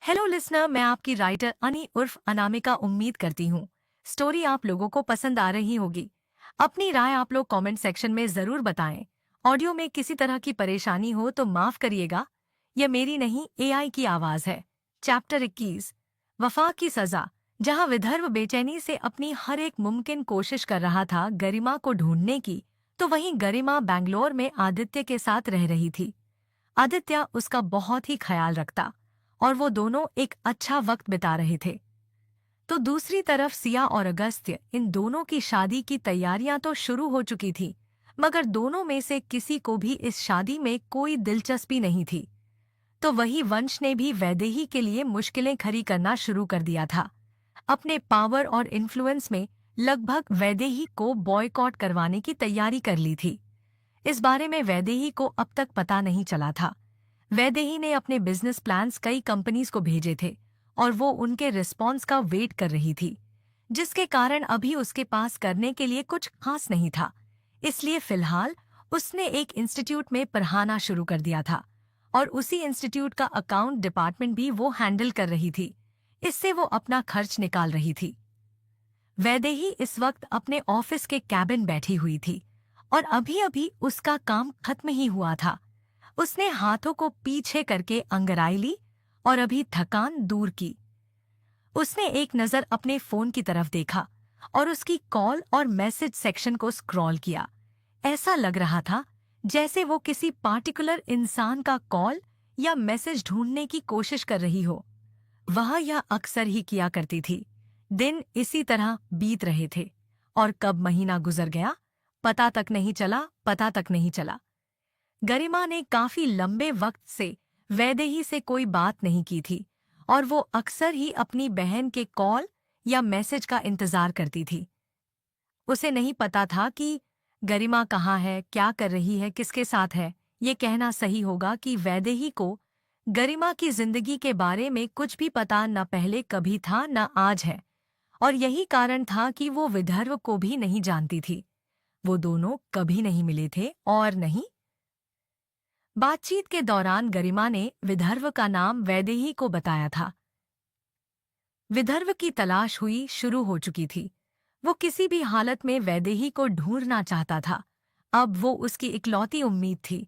Hello listener, मैं आपकी writer अनी उर्फ अनामिका उम्मीद करती हूँ स्टोरी आप लोगों को पसंद आ रही होगी। अपनी राय आप लोग कमेंट सेक्शन में जरूर बताएं। ऑडियो में किसी तरह की परेशानी हो तो माफ करिएगा, यह मेरी नहीं एआई की आवाज है। चैप्टर 21, वफा की सजा। जहाँ विदर्भ बेचैनी से अपनी हर एक मुमकिन कोशिश कर रहा था गरिमा को ढूंढने की, तो वहीं गरिमा बैंगलोर में आदित्य के साथ रह रही थी। आदित्य उसका बहुत ही ख्याल रखता और वो दोनों एक अच्छा वक्त बिता रहे थे। तो दूसरी तरफ सिया और अगस्त्य, इन दोनों की शादी की तैयारियां तो शुरू हो चुकी थी, मगर दोनों में से किसी को भी इस शादी में कोई दिलचस्पी नहीं थी। तो वही वंश ने भी वैदेही के लिए मुश्किलें खड़ी करना शुरू कर दिया था। अपने पावर और इन्फ्लुएंस में लगभग वैदेही को बॉयकॉट करवाने की तैयारी कर ली थी। इस बारे में वैदेही को अब तक पता नहीं चला था। वैदेही ने अपने बिजनेस प्लान्स कई कंपनीज को भेजे थे और वो उनके रिस्पॉन्स का वेट कर रही थी, जिसके कारण अभी उसके पास करने के लिए कुछ खास नहीं था। इसलिए फिलहाल उसने एक इंस्टीट्यूट में पढ़ाना शुरू कर दिया था और उसी इंस्टीट्यूट का अकाउंट डिपार्टमेंट भी वो हैंडल कर रही थी। इससे वो अपना खर्च निकाल रही थी। वैदेही इस वक्त अपने ऑफिस के कैबिन बैठी हुई थी और अभी अभी उसका काम खत्म ही हुआ था। उसने हाथों को पीछे करके अंगड़ाई ली और अभी थकान दूर की। उसने एक नज़र अपने फोन की तरफ देखा और उसकी कॉल और मैसेज सेक्शन को स्क्रॉल किया। ऐसा लग रहा था जैसे वो किसी पार्टिकुलर इंसान का कॉल या मैसेज ढूंढने की कोशिश कर रही हो। वह यह अक्सर ही किया करती थी। दिन इसी तरह बीत रहे थे और कब महीना गुजर गया पता तक नहीं चला। गरिमा ने काफी लंबे वक्त से वैदेही से कोई बात नहीं की थी और वो अक्सर ही अपनी बहन के कॉल या मैसेज का इंतजार करती थी। उसे नहीं पता था कि गरिमा कहाँ है, क्या कर रही है, किसके साथ है। ये कहना सही होगा कि वैदेही को गरिमा की जिंदगी के बारे में कुछ भी पता न पहले कभी था न आज है, और यही कारण था कि वो विदर्भ को भी नहीं जानती थी। वो दोनों कभी नहीं मिले थे और नहीं। बातचीत के दौरान गरिमा ने विदर्भ का नाम वैदेही को बताया था। विदर्भ की तलाश हुई शुरू हो चुकी थी। वो किसी भी हालत में वैदेही को ढूंढना चाहता था। अब वो उसकी इकलौती उम्मीद थी।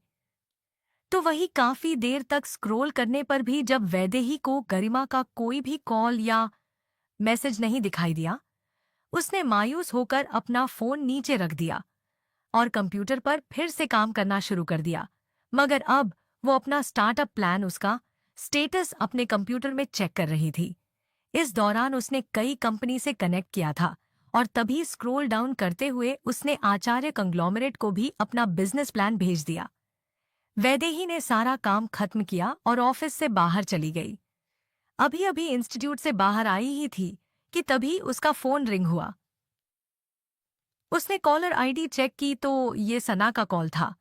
तो वही काफी देर तक स्क्रॉल करने पर भी जब वैदेही को गरिमा का कोई भी कॉल या मैसेज नहीं दिखाई दिया, उसने मायूस होकर अपना फोन नीचे रख दिया और कंप्यूटर पर फिर से काम करना शुरू कर दिया। मगर अब वो अपना स्टार्टअप प्लान, उसका स्टेटस अपने कंप्यूटर में चेक कर रही थी। इस दौरान उसने कई कंपनी से कनेक्ट किया था और तभी स्क्रॉल डाउन करते हुए उसने आचार्य कंग्लोमरेट को भी अपना बिजनेस प्लान भेज दिया। वैदेही ने सारा काम खत्म किया और ऑफिस से बाहर चली गई। अभी अभी इंस्टीट्यूट से बाहर आई ही थी कि तभी उसका फोन रिंग हुआ। उसने कॉलर आईडी चेक की तो ये सना का कॉल था।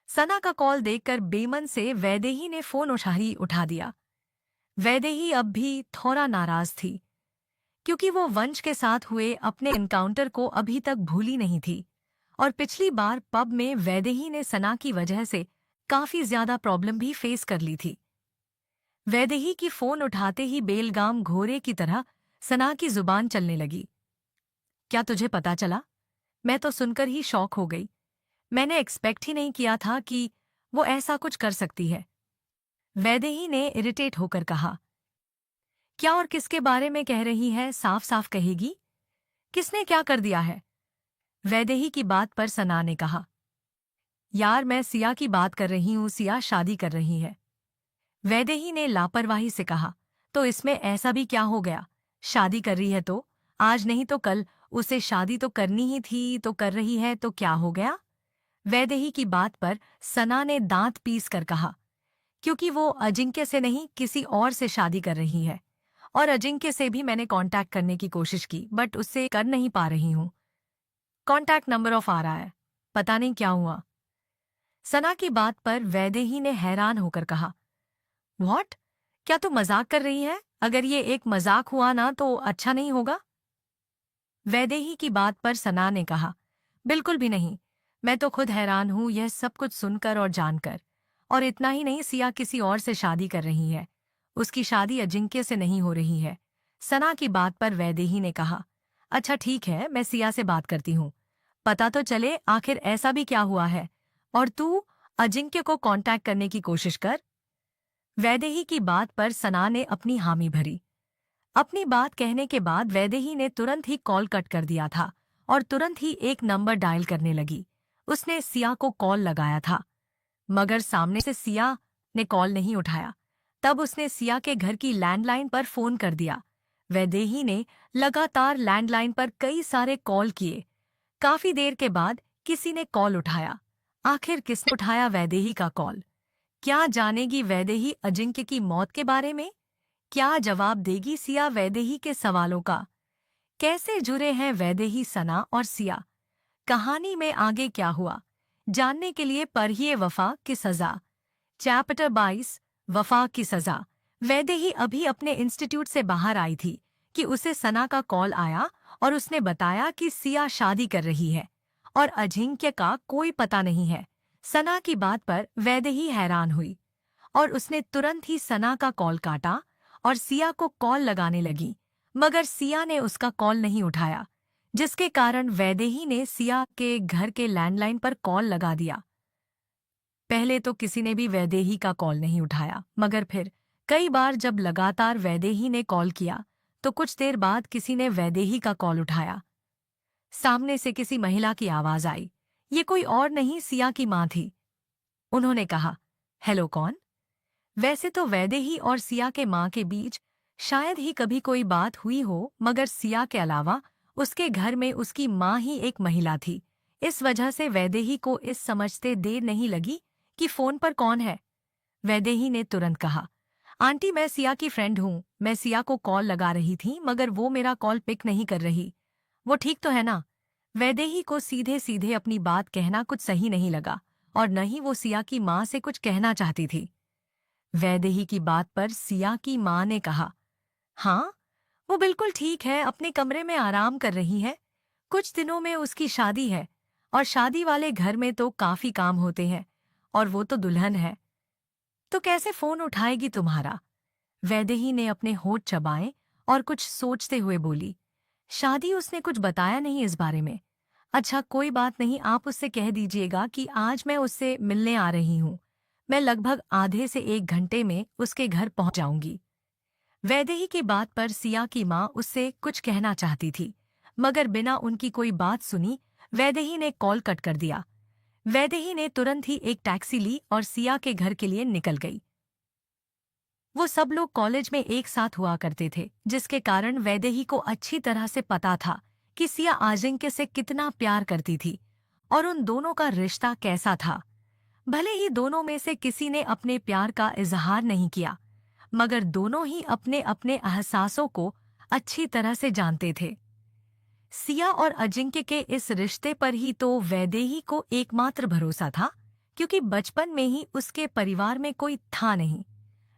सना का कॉल देखकर बेमन से वैदेही ने फोन उठा दिया। वैदेही अब भी थोड़ा नाराज थी, क्योंकि वो वंश के साथ हुए अपने एनकाउंटर को अभी तक भूली नहीं थी और पिछली बार पब में वैदेही ने सना की वजह से काफी ज्यादा प्रॉब्लम भी फेस कर ली थी। वैदेही की फोन उठाते ही बेलगाम घोड़े की तरह सना की जुबान चलने लगी। क्या तुझे पता चला? मैं तो सुनकर ही शॉक हो गई। मैंने एक्सपेक्ट ही नहीं किया था कि वो ऐसा कुछ कर सकती है। वैदेही ने इरिटेट होकर कहा। क्या और किसके बारे में कह रही है? साफ साफ कहेगी, किसने क्या कर दिया है? वैदेही की बात पर सना ने कहा। यार, मैं सिया की बात कर रही हूँ, सिया शादी कर रही है। वैदेही ने लापरवाही से कहा। तो इसमें ऐसा भी क्या हो गया? शादी कर रही है तो आज नहीं तो कल उसे शादी तो करनी ही थी, तो कर रही है तो क्या हो गया? वैदेही की बात पर सना ने दांत पीस कर कहा। क्योंकि वो अजिंक्य से नहीं किसी और से शादी कर रही है, और अजिंक्य से भी मैंने कांटेक्ट करने की कोशिश की बट उससे कर नहीं पा रही हूँ। कांटेक्ट नंबर ऑफ आ रहा है, पता नहीं क्या हुआ। सना की बात पर वैदेही ने हैरान होकर कहा। व्हाट? क्या तू मजाक कर रही है? अगर ये एक मजाक हुआ ना तो अच्छा नहीं होगा। वैदेही की बात पर सना ने कहा। बिल्कुल भी नहीं, मैं तो खुद हैरान हूँ यह सब कुछ सुनकर और जानकर। और इतना ही नहीं, सिया किसी और से शादी कर रही है। उसकी शादी अजिंक्य से नहीं हो रही है। सना की बात पर वैदेही ने कहा, अच्छा ठीक है, मैं सिया से बात करती हूँ। पता तो चले आखिर ऐसा भी क्या हुआ है। और तू अजिंक्य को कांटेक्ट करने की कोशिश कर। वैदेही की बात पर सना ने अपनी हामी भरी। अपनी बात कहने के बाद वैदेही ने तुरंत ही कॉल कट कर दिया था और तुरंत ही एक नंबर डायल करने लगी। उसने सिया को कॉल लगाया था, मगर सामने से सिया ने कॉल नहीं उठाया। तब उसने सिया के घर की लैंडलाइन पर फोन कर दिया। वैदेही ने लगातार लैंडलाइन पर कई सारे कॉल किए। काफी देर के बाद किसी ने कॉल उठाया। आखिर किसने उठाया वैदेही का कॉल? क्या जानेगी वैदेही अजिंक्य की मौत के बारे में? क्या जवाब देगी सिया वैदेही के सवालों का? कैसे जुड़े हैं वैदेही, सना और सिया? कहानी में आगे क्या हुआ, जानने के लिए पढ़िए वफा की सजा, चैप्टर 22, वफा की सजा। वैदेही अभी अपने इंस्टीट्यूट से बाहर आई थी कि उसे सना का कॉल आया और उसने बताया कि सिया शादी कर रही है और अजिंक्य का कोई पता नहीं है। सना की बात पर वैदेही हैरान हुई और उसने तुरंत ही सना का कॉल काटा और सिया को कॉल लगाने लगी, मगर सिया ने उसका कॉल नहीं उठाया, जिसके कारण वैदेही ने सिया के घर के लैंडलाइन पर कॉल लगा दिया। पहले तो किसी ने भी वैदेही का कॉल नहीं उठाया, मगर फिर कई बार जब लगातार वैदेही ने कॉल किया तो कुछ देर बाद किसी ने वैदेही का कॉल उठाया। सामने से किसी महिला की आवाज आई। ये कोई और नहीं, सिया की माँ थी। उन्होंने कहा, हेलो, कौन? वैसे तो वैदेही और सिया के माँ के बीच शायद ही कभी कोई बात हुई हो, मगर सिया के अलावा उसके घर में उसकी माँ ही एक महिला थी। इस वजह से वैदेही को इस समझते देर नहीं लगी कि फोन पर कौन है। वैदेही ने तुरंत कहा, आंटी, मैं सिया की फ्रेंड हूँ। मैं सिया को कॉल लगा रही थी, मगर वो मेरा कॉल पिक नहीं कर रही। वो ठीक तो है ना? वैदेही को सीधे सीधे अपनी बात कहना कुछ सही नहीं लगा और न ही वो सिया की माँ से कुछ कहना चाहती थी। वैदेही की बात पर सिया की माँ ने कहा, हाँ, वो बिल्कुल ठीक है, अपने कमरे में आराम कर रही है। कुछ दिनों में उसकी शादी है और शादी वाले घर में तो काफी काम होते हैं और वो तो दुल्हन है, तो कैसे फोन उठाएगी तुम्हारा? वैदेही ने अपने होंठ चबाए और कुछ सोचते हुए बोली, शादी उसने कुछ बताया नहीं इस बारे में। अच्छा कोई बात नहीं, आप उससे कह दीजिएगा कि आज मैं उससे मिलने आ रही हूँ। मैं लगभग आधे से 1 घंटे में उसके घर पहुंच जाऊंगी। वैदेही की बात पर सिया की माँ उससे कुछ कहना चाहती थी, मगर बिना उनकी कोई बात सुनी वैदेही ने कॉल कट कर दिया। वैदेही ने तुरंत ही एक टैक्सी ली और सिया के घर के लिए निकल गई। वो सब लोग कॉलेज में एक साथ हुआ करते थे, जिसके कारण वैदेही को अच्छी तरह से पता था कि सिया अजिंक्य से कितना प्यार करती थी और उन दोनों का रिश्ता कैसा था। भले ही दोनों में से किसी ने अपने प्यार का इजहार नहीं किया, मगर दोनों ही अपने अपने एहसासों को अच्छी तरह से जानते थे। सिया और अजिंक्य के इस रिश्ते पर ही तो वैदेही को एकमात्र भरोसा था, क्योंकि बचपन में ही उसके परिवार में कोई था नहीं।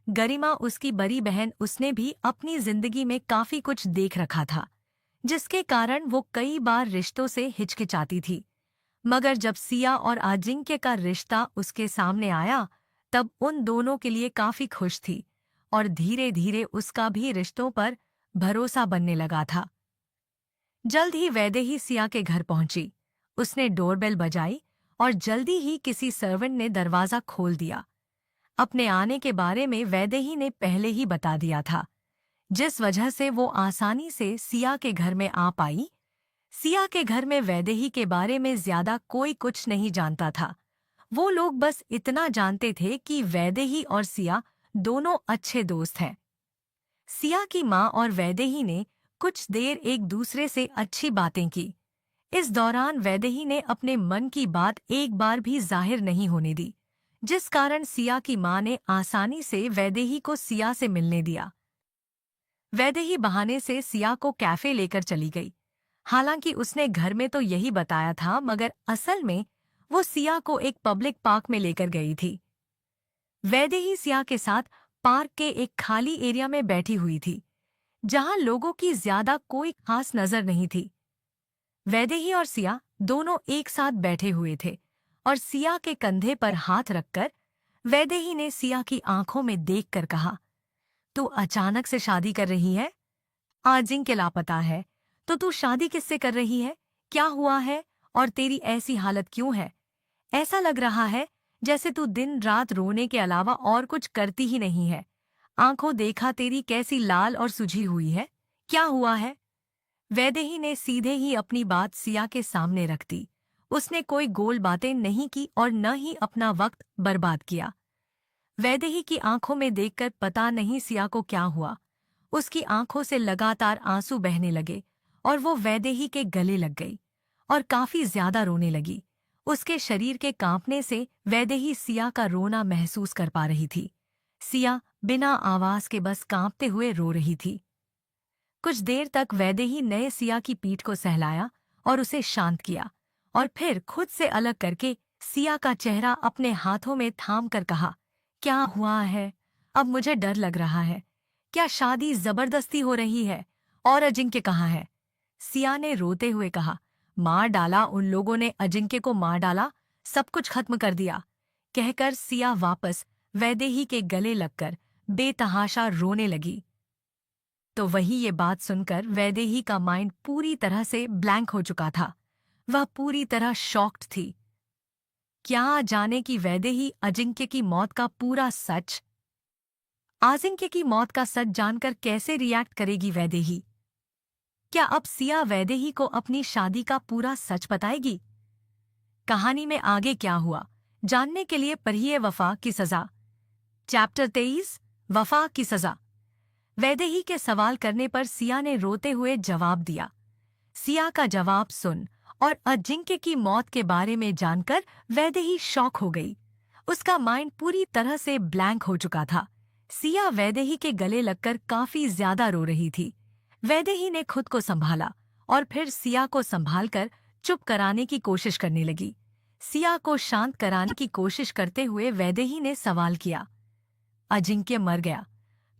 गरिमा उसकी बड़ी बहन, उसने भी अपनी जिंदगी में काफी कुछ देख रखा था, जिसके कारण वो कई बार रिश्तों से हिचकिचाती थी। मगर जब सिया और अजिंक्य का रिश्ता उसके सामने आया, तब उन दोनों के लिए काफी खुश थी और धीरे धीरे उसका भी रिश्तों पर भरोसा बनने लगा था। जल्द ही वैदेही सिया के घर पहुंची। उसने डोरबेल बजाई और जल्दी ही किसी सर्वेंट ने दरवाजा खोल दिया। अपने आने के बारे में वैदेही ने पहले ही बता दिया था, जिस वजह से वो आसानी से सिया के घर में आ पाई। सिया के घर में वैदेही के बारे में ज्यादा कोई कुछ नहीं जानता था। वो लोग बस इतना जानते थे कि वैदेही और सिया दोनों अच्छे दोस्त हैं। सिया की माँ और वैदेही ने कुछ देर एक दूसरे से अच्छी बातें की। इस दौरान वैदेही ने अपने मन की बात एक बार भी जाहिर नहीं होने दी, जिस कारण सिया की माँ ने आसानी से वैदेही को सिया से मिलने दिया। वैदेही बहाने से सिया को कैफे लेकर चली गई। हालांकि उसने घर में तो यही बताया था, मगर असल में वो सिया को एक पब्लिक पार्क में लेकर गई थी। वैदेही सिया के साथ पार्क के एक खाली एरिया में बैठी हुई थी, जहां लोगों की ज्यादा कोई खास नजर नहीं थी। वैदेही और सिया दोनों एक साथ बैठे हुए थे और सिया के कंधे पर हाथ रखकर वैदेही ने सिया की आंखों में देखकर कहा, तू अचानक से शादी कर रही है? अजिंक्य लापता है, तो तू शादी किससे कर रही है? क्या हुआ है और तेरी ऐसी हालत क्यों है? ऐसा लग रहा है जैसे तू दिन रात रोने के अलावा और कुछ करती ही नहीं है। आंखों देखा तेरी कैसी लाल और सुजी हुई है। क्या हुआ है? वैदेही ने सीधे ही अपनी बात सिया के सामने रख दी। उसने कोई गोल बातें नहीं की और न ही अपना वक्त बर्बाद किया। वैदेही की आंखों में देखकर पता नहीं सिया को क्या हुआ। उसकी आंखों से लगातार आंसू बहने लगे और वो वैदेही के गले लग गई और काफी ज्यादा रोने लगी। उसके शरीर के कांपने से वैदेही सिया का रोना महसूस कर पा रही थी। सिया बिना आवाज के बस कांपते हुए रो रही थी। कुछ देर तक वैदेही ने सिया की पीठ को सहलाया और उसे शांत किया और फिर खुद से अलग करके सिया का चेहरा अपने हाथों में थाम कर कहा, क्या हुआ है? अब मुझे डर लग रहा है। क्या शादी जबरदस्ती हो रही है? और अजिंक्य कहाँ है? सिया ने रोते हुए कहा, मार डाला, उन लोगों ने अजिंक्य को मार डाला, सब कुछ खत्म कर दिया। कहकर सिया वापस वैदेही के गले लगकर बेतहाशा रोने लगी। तो वही ये बात सुनकर वैदेही का माइंड पूरी तरह से ब्लैंक हो चुका था। वह पूरी तरह शॉक्ड थी। क्या जाने कि वैदेही अजिंक्य की मौत का पूरा सच, अजिंक्य की मौत का सच जानकर कैसे रिएक्ट करेगी वैदेही? क्या अब सिया वैदेही को अपनी शादी का पूरा सच बताएगी? कहानी में आगे क्या हुआ जानने के लिए पढ़िए वफा की सजा, चैप्टर 23, वफा की सजा। वैदेही के सवाल करने पर सिया ने रोते हुए जवाब दिया। सिया का जवाब सुन और अजिंक्य की मौत के बारे में जानकर वैदेही शॉक हो गई। उसका माइंड पूरी तरह से ब्लैंक हो चुका था। सिया वैदेही के गले लगकर काफी ज्यादा रो रही थी। वैदेही ने खुद को संभाला और फिर सिया को संभालकर चुप कराने की कोशिश करने लगी। सिया को शांत कराने की कोशिश करते हुए वैदेही ने सवाल किया, अजिंक्य मर गया?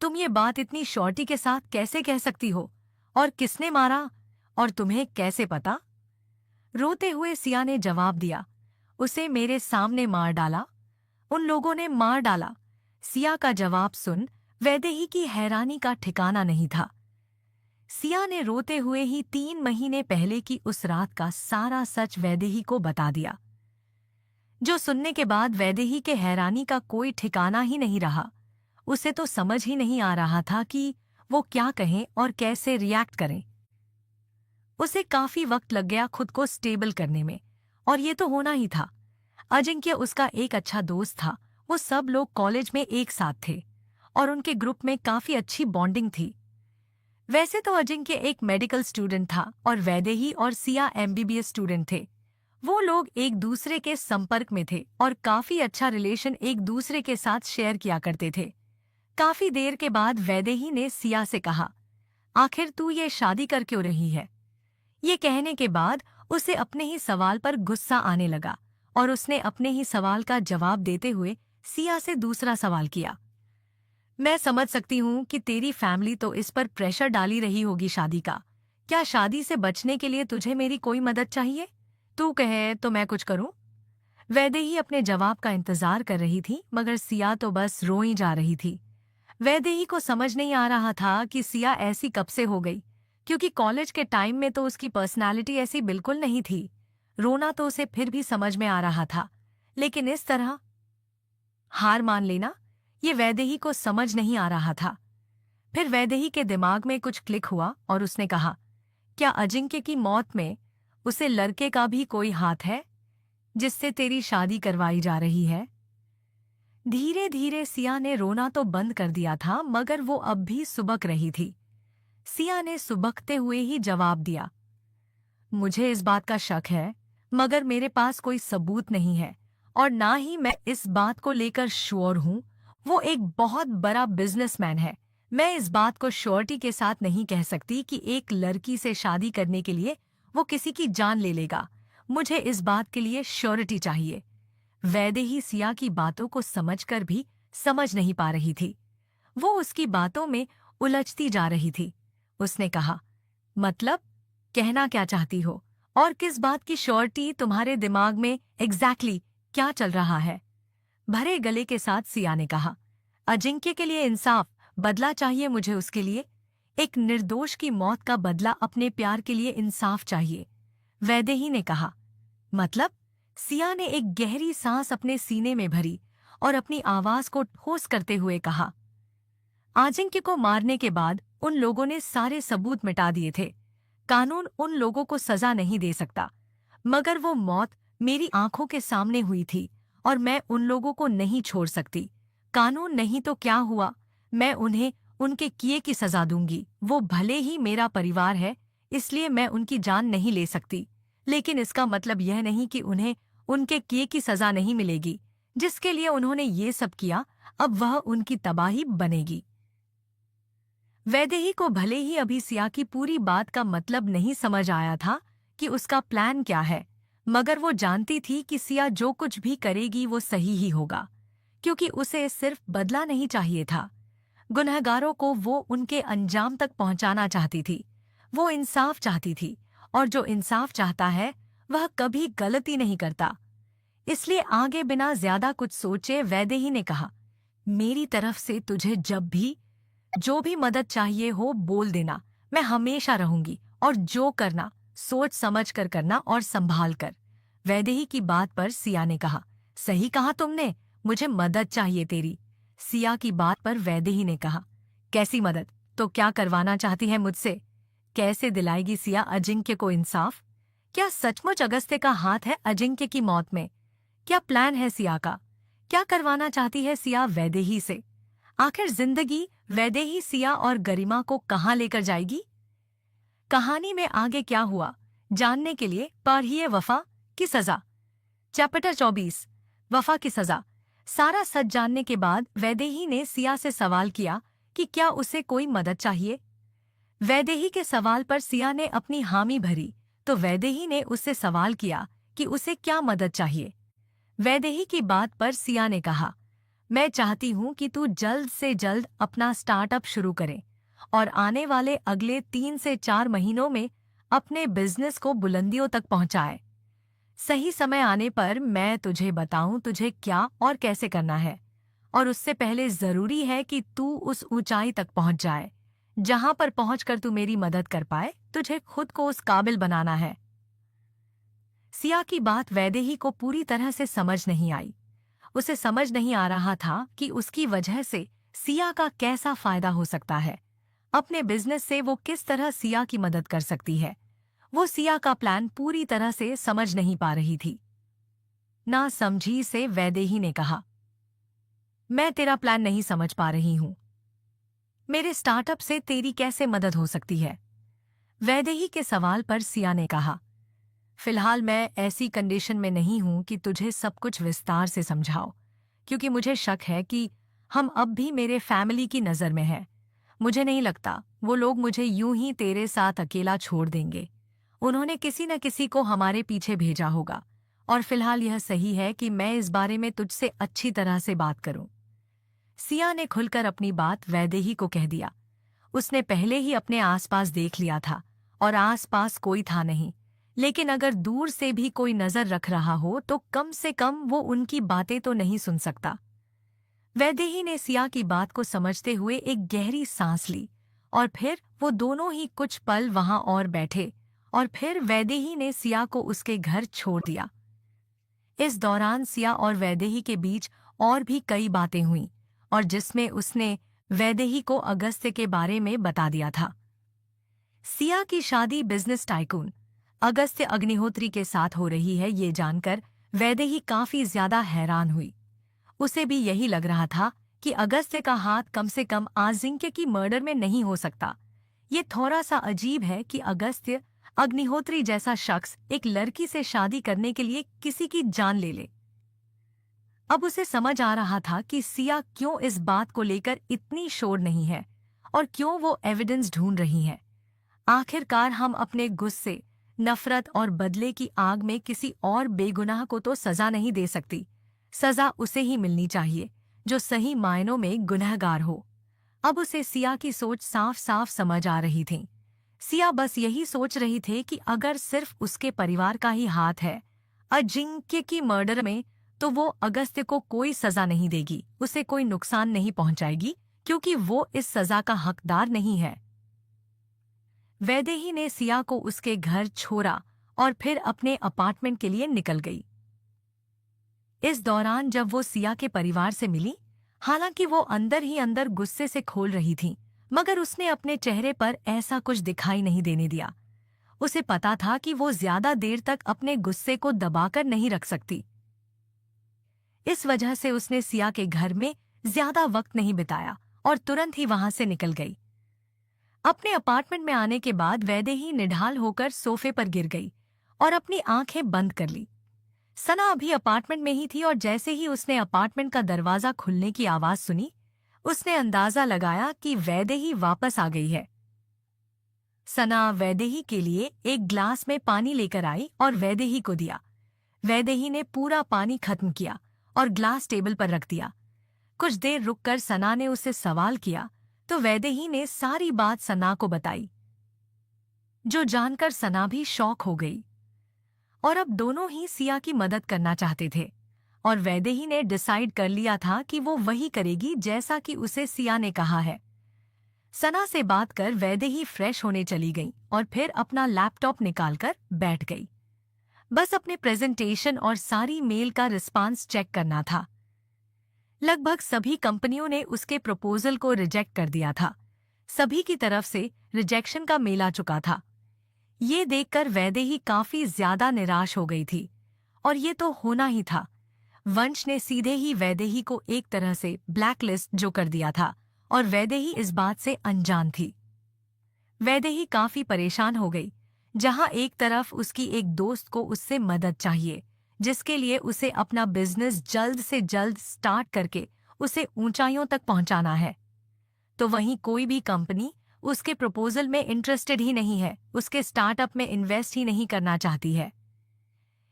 तुम ये बात इतनी शॉर्टी के साथ कैसे कह सकती हो? और किसने मारा? और तुम्हें कैसे पता? रोते हुए सिया ने जवाब दिया, उसे मेरे सामने मार डाला। उन लोगों ने मार डाला। सिया का जवाब सुन वैदेही की हैरानी का ठिकाना नहीं था। सिया ने रोते हुए ही 3 महीने पहले की उस रात का सारा सच वैदेही को बता दिया, जो सुनने के बाद वैदेही के हैरानी का कोई ठिकाना ही नहीं रहा। उसे तो समझ ही नहीं आ रहा था कि वो क्या कहें और कैसे रिएक्ट करें। उसे काफी वक्त लग गया खुद को स्टेबल करने में, और ये तो होना ही था। अजिंक्य उसका एक अच्छा दोस्त था। वो सब लोग कॉलेज में एक साथ थे और उनके ग्रुप में काफी अच्छी बॉन्डिंग थी। वैसे तो अजिंक्य एक मेडिकल स्टूडेंट था और वैदेही और सिया एमबीबीएस स्टूडेंट थे। वो लोग एक दूसरे के संपर्क में थे और काफी अच्छा रिलेशन एक दूसरे के साथ शेयर किया करते थे। काफी देर के बाद वैदेही ने सिया से कहा, आखिर तू ये शादी कर क्यों रही है? ये कहने के बाद उसे अपने ही सवाल पर गुस्सा आने लगा और उसने अपने ही सवाल का जवाब देते हुए सिया से दूसरा सवाल किया, मैं समझ सकती हूँ कि तेरी फैमिली तो इस पर प्रेशर डाली रही होगी शादी का। क्या शादी से बचने के लिए तुझे मेरी कोई मदद चाहिए? तू कहे तो मैं कुछ करूँ? वैदेही अपने जवाब का इंतजार कर रही थी, मगर सिया तो बस रो ही जा रही थी। वैदेही को समझ नहीं आ रहा था कि सिया ऐसी कब से हो गई, क्योंकि कॉलेज के टाइम में तो उसकी पर्सनालिटी ऐसी बिल्कुल नहीं थी। रोना तो उसे फिर भी समझ में आ रहा था, लेकिन इस तरह हार मान लेना, ये वैदेही को समझ नहीं आ रहा था। फिर वैदेही के दिमाग में कुछ क्लिक हुआ और उसने कहा, क्या अजिंक्य की मौत में उसे लड़के का भी कोई हाथ है जिससे तेरी शादी करवाई जा रही है? धीरे धीरे सिया ने रोना तो बंद कर दिया था, मगर वो अब भी सुबक रही थी। सिया ने सुबकते हुए ही जवाब दिया, मुझे इस बात का शक है, मगर मेरे पास कोई सबूत नहीं है और ना ही मैं इस बात को लेकर श्योर हूँ। वो एक बहुत बड़ा बिजनेसमैन है। मैं इस बात को श्योरिटी के साथ नहीं कह सकती कि एक लड़की से शादी करने के लिए वो किसी की जान ले लेगा। मुझे इस बात के लिए श्योरिटी चाहिए। वैदेही सिया की बातों को समझकर भी समझ नहीं पा रही थी। वो उसकी बातों में उलझती जा रही थी। उसने कहा, मतलब कहना क्या चाहती हो और किस बात की श्योरिटी? तुम्हारे दिमाग में एग्जैक्टली क्या चल रहा है? भरे गले के साथ सिया ने कहा, अजिंक्य के लिए इंसाफ, बदला चाहिए मुझे उसके लिए। एक निर्दोष की मौत का बदला अपने प्यार के लिए इंसाफ चाहिए। वैदेही ने कहा। मतलब? सिया ने एक गहरी सांस अपने सीने में भरी और अपनी आवाज को ठोस करते हुए कहा। अजिंक्य को मारने के बाद उन लोगों ने सारे सबूत मिटा दिए थे। कानून उन लोगों को सजा नहीं दे सकता, मगर वो मौत मेरी आंखों के सामने हुई थी और मैं उन लोगों को नहीं छोड़ सकती। कानून नहीं तो क्या हुआ, मैं उन्हें उनके किए की सजा दूंगी। वो भले ही मेरा परिवार है, इसलिए मैं उनकी जान नहीं ले सकती, लेकिन इसका मतलब यह नहीं कि उन्हें उनके किए की सजा नहीं मिलेगी। जिसके लिए उन्होंने ये सब किया, अब वह उनकी तबाही बनेगी। वैदेही को भले ही अभी सिया की पूरी बात का मतलब नहीं समझ आया था कि उसका प्लान क्या है, मगर वो जानती थी कि सिया जो कुछ भी करेगी वो सही ही होगा, क्योंकि उसे सिर्फ बदला नहीं चाहिए था। गुनहगारों को वो उनके अंजाम तक पहुंचाना चाहती थी। वो इंसाफ चाहती थी, और जो इंसाफ चाहता है वह कभी गलती नहीं करता। इसलिए आगे बिना ज्यादा कुछ सोचे वैदेही ने कहा, मेरी तरफ से तुझे जब भी जो भी मदद चाहिए हो बोल देना, मैं हमेशा रहूंगी। और जो करना सोच समझ कर करना और संभाल कर। वैदेही की बात पर सिया ने कहा, सही कहा तुमने, मुझे मदद चाहिए तेरी। सिया की बात पर वैदेही ने कहा, कैसी मदद? तो क्या करवाना चाहती है मुझसे? कैसे दिलाएगी सिया अजिंक्य को इंसाफ? क्या सचमुच अगस्त्य का हाथ है अजिंक्य की मौत में? क्या प्लान है सिया का? क्या करवाना चाहती है सिया वैदेही से? आखिर जिंदगी वैदेही सिया और गरिमा को कहाँ लेकर जाएगी? कहानी में आगे क्या हुआ जानने के लिए पढ़िए वफा की सजा, चैप्टर 24, वफा की सजा। सारा सच जानने के बाद वैदेही ने सिया से सवाल किया कि क्या उसे कोई मदद चाहिए। वैदेही के सवाल पर सिया ने अपनी हामी भरी, तो वैदेही ने उससे सवाल किया कि उसे क्या मदद चाहिए। वैदेही की बात पर सिया ने कहा, मैं चाहती हूँ कि तू जल्द से जल्द अपना स्टार्टअप शुरू करे और आने वाले अगले 3 से 4 महीनों में अपने बिजनेस को बुलंदियों तक पहुँचाए। सही समय आने पर मैं तुझे बताऊं तुझे क्या और कैसे करना है, और उससे पहले जरूरी है कि तू उस ऊंचाई तक पहुंच जाए जहां पर पहुंचकर तू मेरी मदद कर पाए। तुझे खुद को उस काबिल बनाना है। सिया की बात वैदेही को पूरी तरह से समझ नहीं आई। उसे समझ नहीं आ रहा था कि उसकी वजह से सिया का कैसा फायदा हो सकता है। अपने बिजनेस से वो किस तरह सिया की मदद कर सकती है। वो सिया का प्लान पूरी तरह से समझ नहीं पा रही थी। ना समझी से वैदेही ने कहा, मैं तेरा प्लान नहीं समझ पा रही हूं। मेरे स्टार्टअप से तेरी कैसे मदद हो सकती है? वैदेही के सवाल पर सिया ने कहा, फिलहाल मैं ऐसी कंडीशन में नहीं हूं कि तुझे सब कुछ विस्तार से समझाओ, क्योंकि मुझे शक है कि हम अब भी मेरे फैमिली की नज़र में हैं। मुझे नहीं लगता वो लोग मुझे यूं ही तेरे साथ अकेला छोड़ देंगे। उन्होंने किसी न किसी को हमारे पीछे भेजा होगा, और फिलहाल यह सही है कि मैं इस बारे में तुझसे अच्छी तरह से बात करूं। सिया ने खुलकर अपनी बात वैदेही को कह दिया। उसने पहले ही अपने आसपास देख लिया था और आसपास कोई था नहीं, लेकिन अगर दूर से भी कोई नजर रख रहा हो तो कम से कम वो उनकी बातें तो नहीं सुन सकता। वैदेही ने सिया की बात को समझते हुए एक गहरी सांस ली, और फिर वो दोनों ही कुछ पल वहां और बैठे, और फिर वैदेही ने सिया को उसके घर छोड़ दिया। इस दौरान सिया और वैदेही के बीच और भी कई बातें हुईं, और जिसमें उसने वैदेही को अगस्त्य के बारे में बता दिया था। सिया की शादी बिजनेस टाइकून अगस्त्य अग्निहोत्री के साथ हो रही है, ये जानकर वैदेही काफी ज्यादा हैरान हुई। उसे भी यही लग रहा था कि अगस्त्य का हाथ कम से कम अजिंक्य की मर्डर में नहीं हो सकता। ये थोड़ा सा अजीब है कि अगस्त्य अग्निहोत्री जैसा शख्स एक लड़की से शादी करने के लिए किसी की जान ले ले। अब उसे समझ आ रहा था कि सिया क्यों इस बात को लेकर इतनी शोर नहीं है और क्यों वो एविडेंस ढूंढ रही है। आखिरकार हम अपने गुस्से, नफरत और बदले की आग में किसी और बेगुनाह को तो सजा नहीं दे सकती। सजा उसे ही मिलनी चाहिए जो सही मायनों में गुनहगार हो। अब उसे सिया की सोच साफ साफ समझ आ रही थी। सिया बस यही सोच रही थी कि अगर सिर्फ उसके परिवार का ही हाथ है अजिंक्य की मर्डर में, तो वो अगस्त्य को कोई सजा नहीं देगी, उसे कोई नुकसान नहीं पहुंचाएगी, क्योंकि वो इस सजा का हकदार नहीं है। वैदेही ने सिया को उसके घर छोड़ा और फिर अपने अपार्टमेंट के लिए निकल गई। इस दौरान जब वो सिया के परिवार से मिली, हालांकि वो अंदर ही अंदर गुस्से से खोल रही थी, मगर उसने अपने चेहरे पर ऐसा कुछ दिखाई नहीं देने दिया। उसे पता था कि वो ज्यादा देर तक अपने गुस्से को दबाकर नहीं रख सकती। इस वजह से उसने सिया के घर में ज्यादा वक्त नहीं बिताया और तुरंत ही वहां से निकल गई। अपने अपार्टमेंट में आने के बाद वैदेही निढाल होकर सोफे पर गिर गई और अपनी आंखें बंद कर ली। सना अभी अपार्टमेंट में ही थी और जैसे ही उसने अपार्टमेंट का दरवाजा खुलने की आवाज सुनी, उसने अंदाजा लगाया कि वैदेही वापस आ गई है। सना वैदेही के लिए एक ग्लास में पानी लेकर आई और वैदेही को दिया। वैदेही ने पूरा पानी खत्म किया और ग्लास टेबल पर रख दिया। कुछ देर रुककर सना ने उससे सवाल किया तो वैदेही ने सारी बात सना को बताई, जो जानकर सना भी शॉक हो गई। और अब दोनों ही सिया की मदद करना चाहते थे और वैदेही ने डिसाइड कर लिया था कि वो वही करेगी जैसा कि उसे सिया ने कहा है। सना से बात कर वैदेही फ्रेश होने चली गई और फिर अपना लैपटॉप निकालकर बैठ गई। बस अपने प्रेजेंटेशन और सारी मेल का रिस्पांस चेक करना था। लगभग सभी कंपनियों ने उसके प्रपोजल को रिजेक्ट कर दिया था। सभी की तरफ से रिजेक्शन का मेल आ चुका था। ये देखकर वैदेही काफी ज्यादा निराश हो गई थी और ये तो होना ही था। वंश ने सीधे ही वैदेही को एक तरह से ब्लैकलिस्ट जो कर दिया था और वैदेही इस बात से अनजान थी। वैदेही काफी परेशान हो गई, जहां एक तरफ उसकी एक दोस्त को उससे मदद चाहिए, जिसके लिए उसे अपना बिजनेस जल्द से जल्द स्टार्ट करके उसे ऊंचाइयों तक पहुंचाना है, तो वहीं कोई भी कंपनी उसके प्रपोजल में इंटरेस्टेड ही नहीं है, उसके स्टार्टअप में इन्वेस्ट ही नहीं करना चाहती है।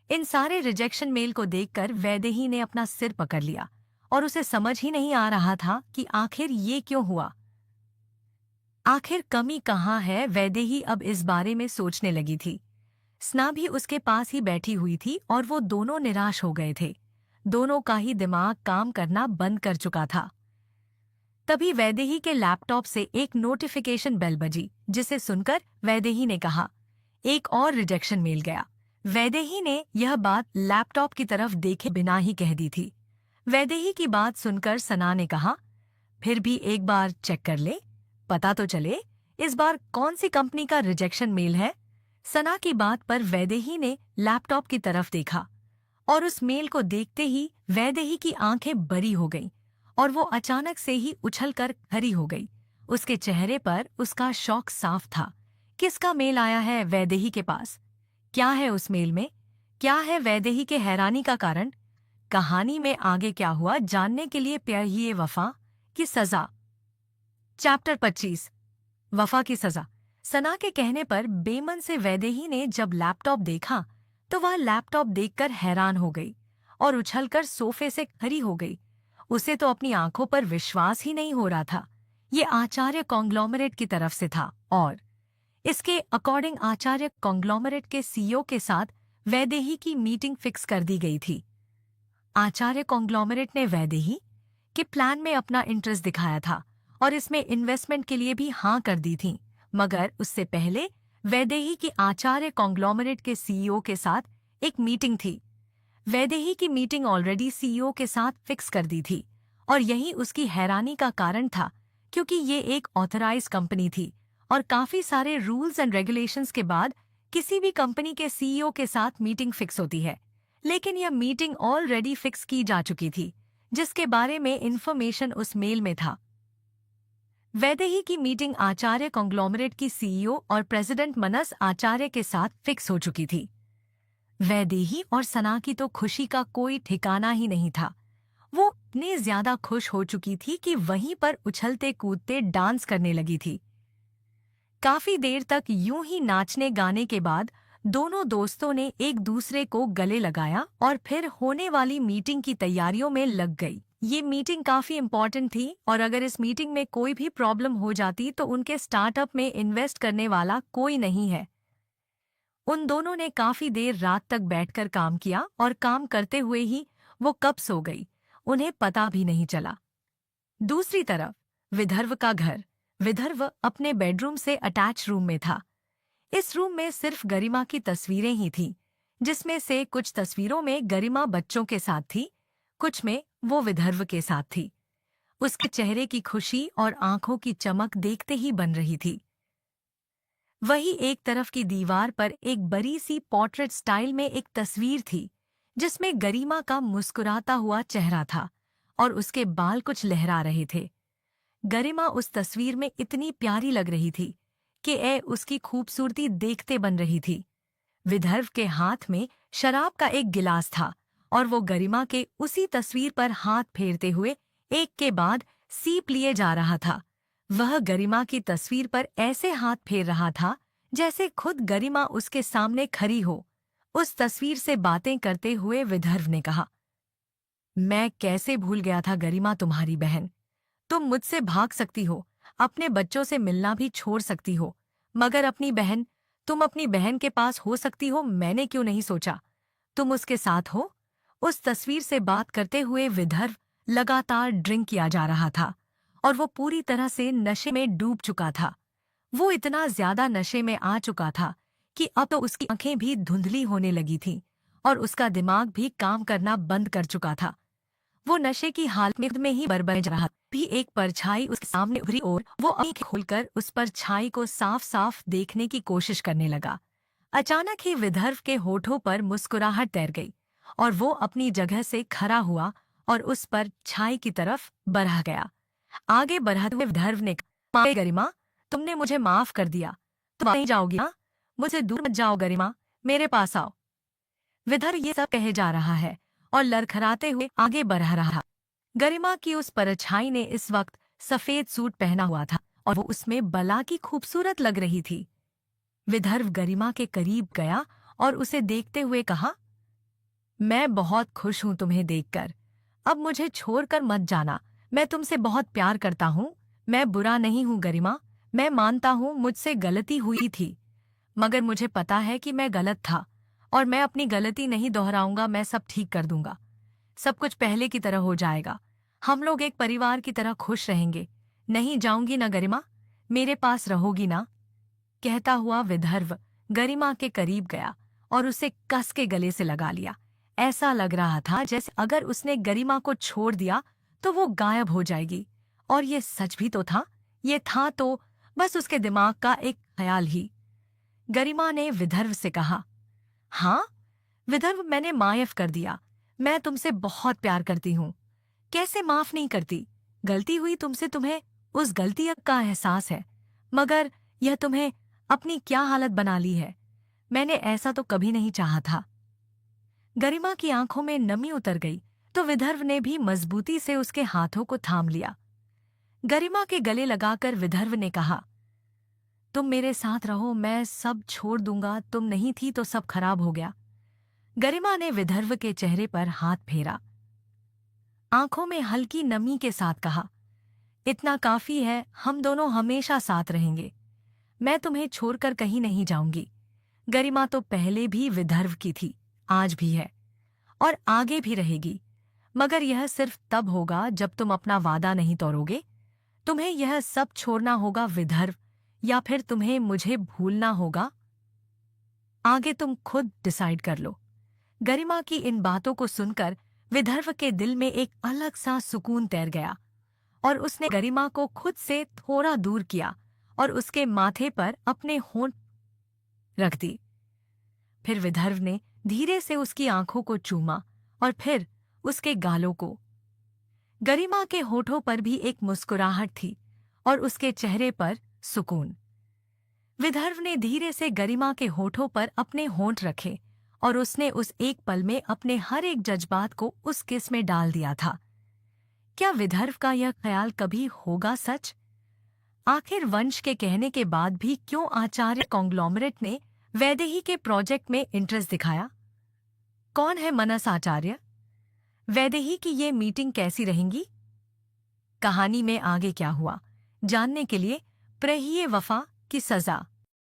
इन सारे रिजेक्शन मेल को देखकर वैदेही ने अपना सिर पकड़ लिया और उसे समझ ही नहीं आ रहा था कि आखिर ये क्यों हुआ। आखिर कमी कहाँ है, वैदेही अब इस बारे में सोचने लगी थी। स्ना भी उसके पास ही बैठी हुई थी और वो दोनों निराश हो गए थे। दोनों का ही दिमाग काम करना बंद कर चुका था। तभी वैदेही के लैपटॉप से एक नोटिफिकेशन बेल बजी, जिसे सुनकर वैदेही ने कहा, एक और रिजेक्शन मेल गया। वैदेही ने यह बात लैपटॉप की तरफ देखे बिना ही कह दी थी। वैदेही की बात सुनकर सना ने कहा, फिर भी एक बार चेक कर ले, पता तो चले इस बार कौन सी कंपनी का रिजेक्शन मेल है। सना की बात पर वैदेही ने लैपटॉप की तरफ देखा और उस मेल को देखते ही वैदेही की आंखें बड़ी हो गईं और वो अचानक से ही उछलकर खड़ी हो गई। उसके चेहरे पर उसका शौक साफ था। किसका मेल आया है वैदेही के पास? क्या है उस मेल में? क्या है वैदेही के हैरानी का कारण? कहानी में आगे क्या हुआ जानने के लिए पढ़िए वफा की सजा। चैप्टर 25, वफा की सजा। सना के कहने पर बेमन से वैदेही ने जब लैपटॉप देखा तो वह लैपटॉप देखकर हैरान हो गई और उछलकर सोफे से खड़ी हो गई। उसे तो अपनी आंखों पर विश्वास ही नहीं हो रहा था। ये आचार्य कॉन्ग्लोमरेट की तरफ से था और इसके अकॉर्डिंग आचार्य कॉन्ग्लोमरेट के सीईओ के साथ वैदेही की मीटिंग फिक्स कर दी गई थी। आचार्य कॉन्ग्लोमरेट ने वैदेही के प्लान में अपना इंटरेस्ट दिखाया था और इसमें इन्वेस्टमेंट के लिए भी हाँ कर दी थी, मगर उससे पहले वैदेही की आचार्य कॉन्ग्लोमरेट के सीईओ के साथ एक मीटिंग थी। वैदेही की मीटिंग ऑलरेडी सीईओ के साथ फिक्स कर दी थी और यही उसकी हैरानी का कारण था, क्योंकि ये एक ऑथराइज्ड कंपनी थी और काफी सारे रूल्स एंड रेगुलेशंस के बाद किसी भी कंपनी के सीईओ के साथ मीटिंग फिक्स होती है। लेकिन यह मीटिंग ऑलरेडी फिक्स की जा चुकी थी, जिसके बारे में इंफॉर्मेशन उस मेल में था। वैदेही की मीटिंग आचार्य कॉन्ग्लोमरेट की सीईओ और प्रेसिडेंट मनस आचार्य के साथ फिक्स हो चुकी थी। वैदेही और सना की तो खुशी का कोई ठिकाना ही नहीं था। वो इतनी ज्यादा खुश हो चुकी थी कि वहीं पर उछलते कूदते डांस करने लगी थी। काफी देर तक यूं ही नाचने गाने के बाद दोनों दोस्तों ने एक दूसरे को गले लगाया और फिर होने वाली मीटिंग की तैयारियों में लग गई। ये मीटिंग काफी इम्पोर्टेंट थी और अगर इस मीटिंग में कोई भी प्रॉब्लम हो जाती तो उनके स्टार्टअप में इन्वेस्ट करने वाला कोई नहीं है। उन दोनों ने काफी देर रात तक बैठकर काम किया और काम करते हुए ही वो कब सो गई, उन्हें पता भी नहीं चला। दूसरी तरफ विदर्भ का घर। विदर्भ अपने बेडरूम से अटैच रूम में था। इस रूम में सिर्फ गरिमा की तस्वीरें ही थीं, जिसमें से कुछ तस्वीरों में गरिमा बच्चों के साथ थी, कुछ में वो विदर्भ के साथ थी। उसके चेहरे की खुशी और आंखों की चमक देखते ही बन रही थी। वही एक तरफ की दीवार पर एक बड़ी सी पोर्ट्रेट स्टाइल में एक तस्वीर थी, जिसमें गरिमा का मुस्कुराता हुआ चेहरा था और उसके बाल कुछ लहरा रहे थे। गरिमा उस तस्वीर में इतनी प्यारी लग रही थी कि उसकी खूबसूरती देखते बन रही थी। विदर्भ के हाथ में शराब का एक गिलास था और वो गरिमा के उसी तस्वीर पर हाथ फेरते हुए एक के बाद सीप लिए जा रहा था। वह गरिमा की तस्वीर पर ऐसे हाथ फेर रहा था जैसे खुद गरिमा उसके सामने खड़ी हो। उस तस्वीर से बातें करते हुए विदर्भ ने कहा, मैं कैसे भूल गया था गरिमा, तुम्हारी बहन। तुम मुझसे भाग सकती हो, अपने बच्चों से मिलना भी छोड़ सकती हो, मगर अपनी बहन, तुम अपनी बहन के पास हो सकती हो, मैंने क्यों नहीं सोचा तुम उसके साथ हो। उस तस्वीर से बात करते हुए विदर्भ लगातार ड्रिंक किया जा रहा था और वो पूरी तरह से नशे में डूब चुका था। वो इतना ज्यादा नशे में आ चुका था कि अब तो उसकी आंखें भी धुंधली होने लगी थीं और उसका दिमाग भी काम करना बंद कर चुका था। वो नशे की हालत में ही बरबस रहा भी एक परछाई उसके सामने उभरी और वो आंखें खोलकर उस परछाई को साफ साफ देखने की कोशिश करने लगा। अचानक ही विदर्भ के होठों पर मुस्कुराहट तैर गई और वो अपनी जगह से खड़ा हुआ और उस पर छाई की तरफ बढ़ा गया। आगे बढ़ते हुए विदर्भ ने कहा, गरिमा, तुमने मुझे माफ कर दिया, तुम नहीं जाओगी ना? मुझसे दूर मत जाओ गरिमा, मेरे पास आओ। विदर्भ ये सब कहे जा रहा है और लड़खड़ाते हुए आगे बढ़ रहा। गरिमा की उस परछाई ने इस वक्त सफेद सूट पहना हुआ था और वो उसमें बला की खूबसूरत लग रही थी। विदर्भ गरिमा के करीब गया और उसे देखते हुए कहा, मैं बहुत खुश हूं तुम्हें देखकर। अब मुझे छोड़कर मत जाना, मैं तुमसे बहुत प्यार करता हूं। मैं बुरा नहीं हूं गरिमा, मैं मानता हूं मुझसे गलती हुई थी, मगर मुझे पता है कि मैं गलत था और मैं अपनी गलती नहीं दोहराऊंगा। मैं सब ठीक कर दूंगा, सब कुछ पहले की तरह हो जाएगा। हम लोग एक परिवार की तरह खुश रहेंगे। नहीं जाऊंगी ना गरिमा, मेरे पास रहोगी ना? कहता हुआ विदर्भ गरिमा के करीब गया और उसे कस के गले से लगा लिया। ऐसा लग रहा था जैसे अगर उसने गरिमा को छोड़ दिया तो वो गायब हो जाएगी। और ये सच भी तो था, ये था तो बस उसके दिमाग का एक ख्याल ही। गरिमा ने विदर्भ से कहा, हाँ विदर्भ, मैंने माफ कर दिया। मैं तुमसे बहुत प्यार करती हूँ। कैसे माफ नहीं करती? गलती हुई तुमसे, तुम्हें उस गलती का एहसास है, मगर यह तुम्हें अपनी क्या हालत बना ली है। मैंने ऐसा तो कभी नहीं चाहा था। गरिमा की आंखों में नमी उतर गई तो विदर्भ ने भी मजबूती से उसके हाथों को थाम लिया। गरिमा के गले लगाकर विदर्भ ने कहा, तुम मेरे साथ रहो, मैं सब छोड़ दूंगा। तुम नहीं थी तो सब खराब हो गया। गरिमा ने विदर्भ के चेहरे पर हाथ फेरा, आंखों में हल्की नमी के साथ कहा, इतना काफी है, हम दोनों हमेशा साथ रहेंगे। मैं तुम्हें छोड़कर कहीं नहीं जाऊंगी। गरिमा तो पहले भी विदर्भ की थी, आज भी है और आगे भी रहेगी, मगर यह सिर्फ तब होगा जब तुम अपना वादा नहीं तोड़ोगे। तुम्हें यह सब छोड़ना होगा विदर्भ, या फिर तुम्हें मुझे भूलना होगा। आगे तुम खुद डिसाइड कर लो। गरिमा की इन बातों को सुनकर विदर्भ के दिल में एक अलग सा सुकून तैर गया और उसने गरिमा को खुद से थोड़ा दूर किया और उसके माथे पर अपने होंठ रख दी। फिर विदर्भ ने धीरे से उसकी आंखों को चूमा और फिर उसके गालों को। गरिमा के होठों पर भी एक मुस्कुराहट थी और उसके चेहरे पर सुकून। विदर्भ ने धीरे से गरिमा के होठों पर अपने होंठ रखे और उसने उस एक पल में अपने हर एक जज्बात को उस किस में डाल दिया था। क्या विदर्भ का यह ख्याल कभी होगा सच? आखिर वंश के कहने के बाद भी क्यों आचार्य कॉन्ग्लोमरेट ने वैदेही के प्रोजेक्ट में इंटरेस्ट दिखाया? कौन है मनस आचार्य? वैदेही की ये मीटिंग कैसी रहेंगी? कहानी में आगे क्या हुआ जानने के लिए पढ़िए वफा की सजा।